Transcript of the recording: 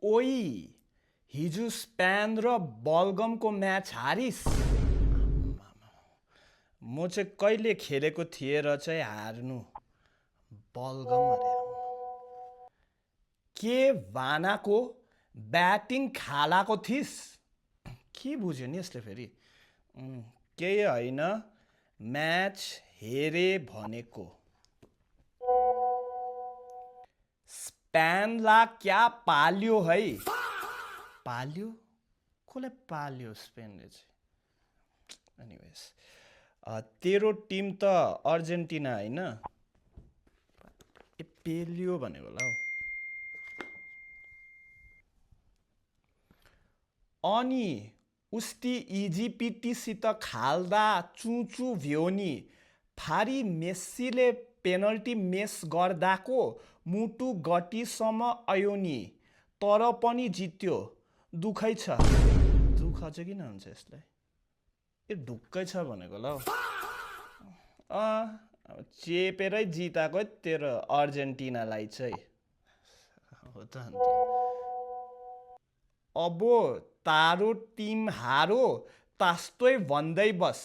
ओइ, हिजो स्पेन र बल्गमको म्याच हारिस। म चाहिँ कहिले खेलेको थिएँ र चाहिँ हार्नु। बल्गम अरे। के भानाको ब्याटिङ खालाको थिइस्? के बुझ्यो नि यसले फेरि? केही होइन, म्याच हेरे भनेको। स्पेनला क्या पाल्यो है? पाल्यो? कसलाई पाल्यो स्पेनले चाहिँ? एनिवेज, तेरो टिम त अर्जेन्टिना होइन? ए पेल्यो भनेको होला हौ। अनि उस्ती इजिपिटीसित खाल्दा चुचु भ्यो नि। फारी मेस्सीले पेनल्टी मिस गर्दाको मुटु गटीसम्म आयो नि, तर पनि जित्यो। दुःखै छ। दुःख चाहिँ किन हुन्छ यसलाई? ए ढुक्कै छ भनेको ल। चेपेरै जिताएको तेरो अर्जेन्टिनालाई चाहिँ। हो त अन्त। अब तारो टिम हारो तास्तै भन्दै बस।